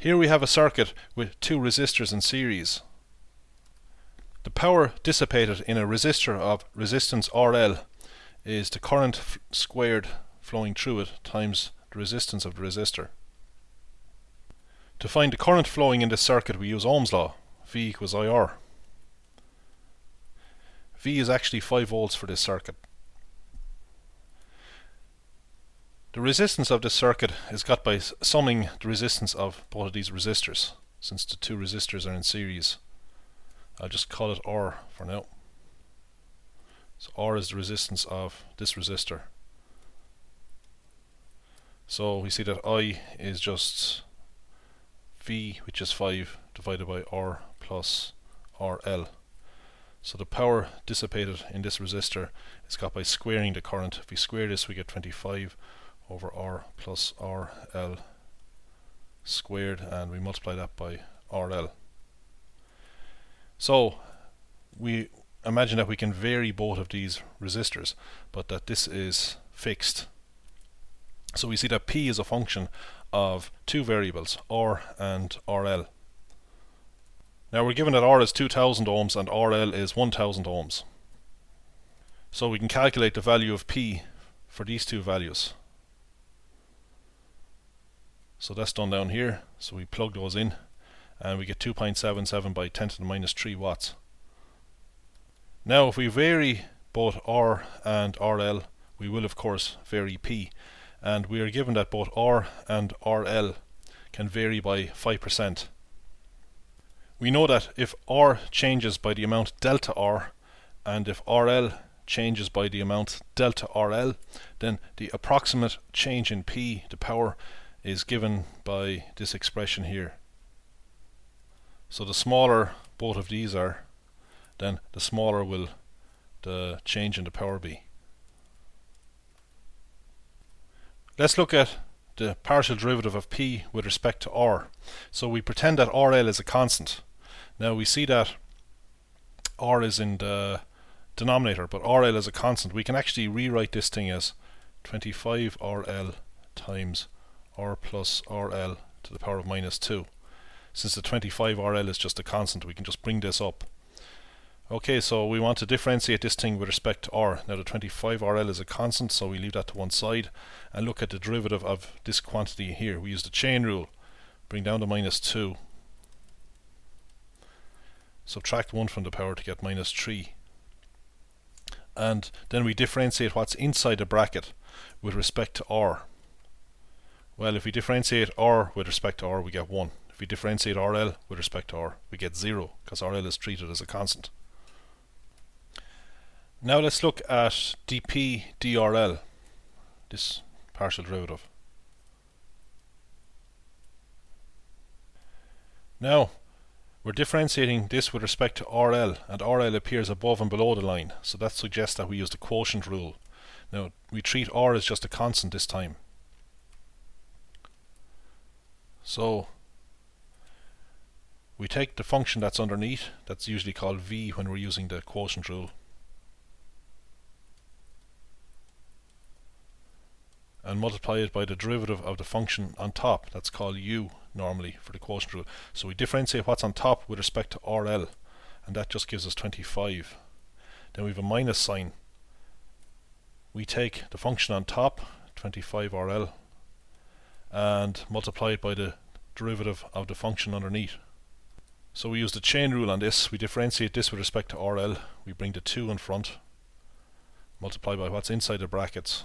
Here we have a circuit with two resistors in series. The power dissipated in a resistor of resistance RL is the current squared flowing through it times the resistance of the resistor. To find the current flowing in this circuit we use Ohm's law, V equals IR. V is actually 5 volts for this circuit. The resistance of this circuit is got by summing the resistance of both of these resistors, since the two resistors are in series. I'll just call it R for now. So R is the resistance of this resistor. So we see that I is just V, which is 5, divided by R plus RL. So the power dissipated in this resistor is got by squaring the current. If we square this we get 25 over R plus RL squared, and we multiply that by RL. So we imagine that we can vary both of these resistors, but that this is fixed. So we see that P is a function of two variables, R and RL. Now we're given that R is 2000 ohms and RL is 1000 ohms. So we can calculate the value of P for these two values. So that's done down here. So we plug those in and we get 2.77 by 10 to the minus 3 watts. Now if we vary both R and RL, we will of course vary P, and we are given that both R and RL can vary by 5%. We know that if R changes by the amount delta R and if RL changes by the amount delta RL, then the approximate change in P, the power, is given by this expression here. So the smaller both of these are, then the smaller will the change in the power be. Let's look at the partial derivative of P with respect to R. So we pretend that RL is a constant. Now we see that R is in the denominator, but RL is a constant. We can actually rewrite this thing as 25 RL times R plus RL to the power of minus 2. Since the 25 RL is just a constant, we can just bring this up. Okay, so we want to differentiate this thing with respect to R. Now the 25 RL is a constant, so we leave that to one side and look at the derivative of this quantity here. We use the chain rule, bring down to minus 2, subtract 1 from the power to get minus 3, and then we differentiate what's inside the bracket with respect to R. Well, if we differentiate R with respect to R, we get 1. If we differentiate RL with respect to R, we get 0, because RL is treated as a constant. Now let's look at dP drL, this partial derivative. Now we're differentiating this with respect to RL, and RL appears above and below the line, so that suggests that we use the quotient rule. Now we treat R as just a constant this time. So we take the function that's underneath, that's usually called V when we're using the quotient rule, and multiply it by the derivative of the function on top, that's called U normally for the quotient rule. So we differentiate what's on top with respect to RL, and that just gives us 25. Then we have a minus sign. We take the function on top, 25 RL, and multiply it by the derivative of the function underneath. So we use the chain rule on this. We differentiate this with respect to RL, we bring the 2 in front, multiply by what's inside the brackets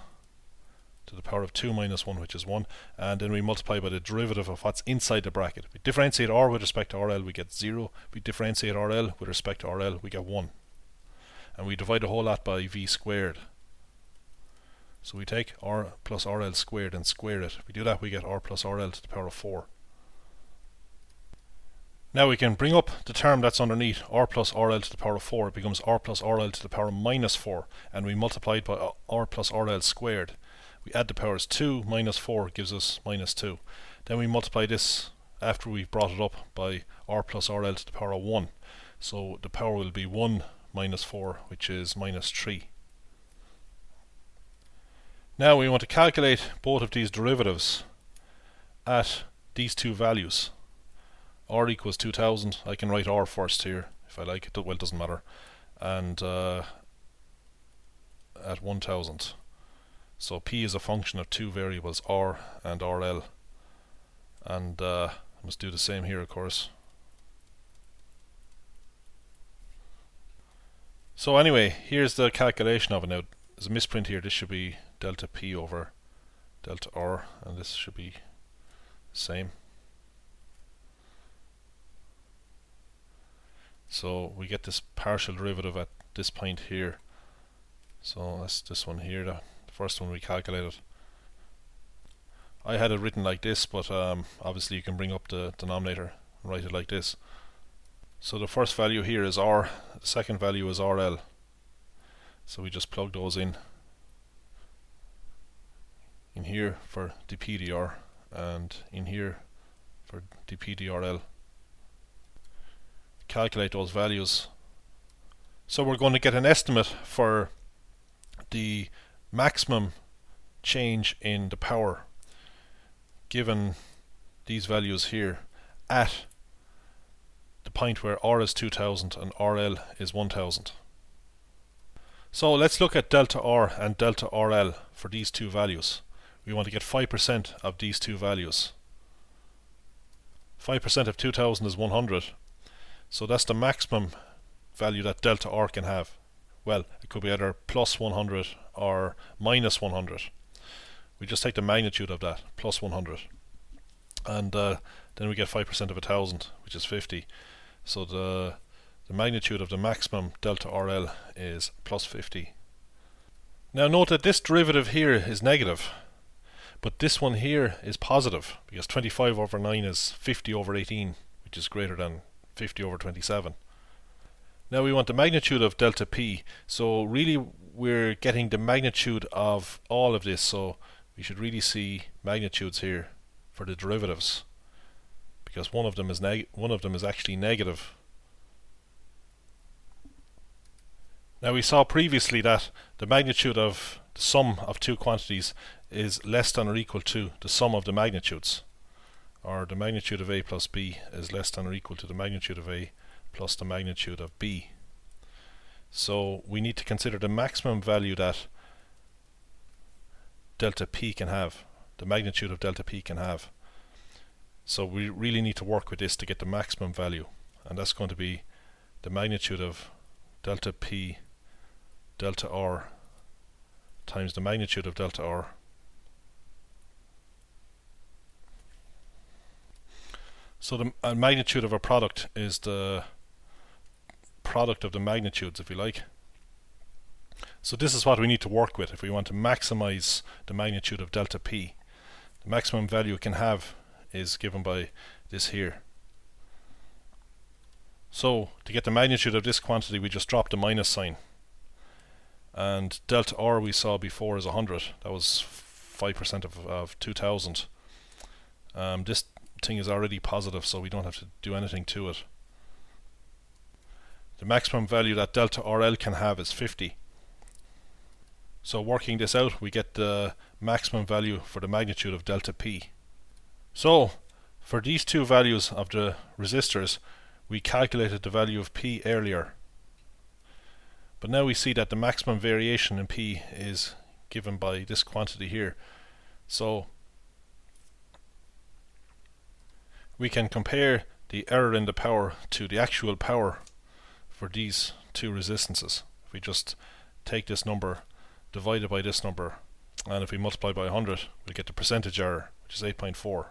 to the power of 2 minus 1, which is 1, and then we multiply by the derivative of what's inside the bracket. If we differentiate R with respect to RL, we get 0. If we differentiate RL with respect to RL, we get 1. And we divide the whole lot by V squared. So we take R plus RL squared and square it. If we do that, we get R plus RL to the power of 4. Now we can bring up the term that's underneath, R plus RL to the power of 4. It becomes R plus RL to the power of minus 4, and we multiply it by R plus RL squared. We add the powers. 2 minus 4 gives us minus 2. Then we multiply this, after we've brought it up, by R plus RL to the power of 1. So the power will be 1 minus 4, which is minus 3. Now we want to calculate both of these derivatives at these two values. R equals 2000. I can write R first here if I like it. Well, it doesn't matter. And at 1000. So P is a function of two variables, R and RL. And I must do the same here, of course. So anyway, here's the calculation of it now. There's a misprint here. This should be delta P over delta R, and this should be the same. So we get this partial derivative at this point here. So that's this one here, the first one we calculated. I had it written like this, but obviously you can bring up the denominator and write it like this. So the first value here is R, the second value is RL. So we just plug those in here for dpdr and in here for dpdrl. Calculate those values. So we're going to get an estimate for the maximum change in the power given these values here at the point where R is 2000 and RL is 1000. So let's look at delta R and delta RL for these two values. We want to get 5% of these two values. 5% of 2000 is 100. So that's the maximum value that delta R can have. Well, it could be either plus 100 or minus 100. We just take the magnitude of that, plus 100. And then we get 5% of 1000, which is 50. So the magnitude of the maximum delta RL is plus 50. Now note that this derivative here is negative, but this one here is positive, because 25 over 9 is 50 over 18, which is greater than 50 over 27. Now we want the magnitude of delta P, so really we're getting the magnitude of all of this, so we should really see magnitudes here for the derivatives, because one of them is actually negative. Now we saw previously that the magnitude of the sum of two quantities is less than or equal to the sum of the magnitudes, or the magnitude of A plus B is less than or equal to the magnitude of A plus the magnitude of B. So we need to consider the maximum value that delta P can have, the magnitude of delta P can have. So we really need to work with this to get the maximum value, and that's going to be the magnitude of delta P delta R times the magnitude of delta R so the magnitude of a product is the product of the magnitudes, if you like. So this is what we need to work with if we want to maximize the magnitude of delta P. The maximum value it can have is given by this here. So to get the magnitude of this quantity, we just drop the minus sign. And delta R we saw before is 100. That was 5% of 2000. This thing is already positive, so we don't have to do anything to it. The maximum value that delta RL can have is 50. So working this out, we get the maximum value for the magnitude of delta P. So for these two values of the resistors, we calculated the value of P earlier. But now we see that the maximum variation in P is given by this quantity here. So we can compare the error in the power to the actual power for these two resistances. If we just take this number, divide it by this number, and if we multiply by 100, we get the percentage error, which is 8.4.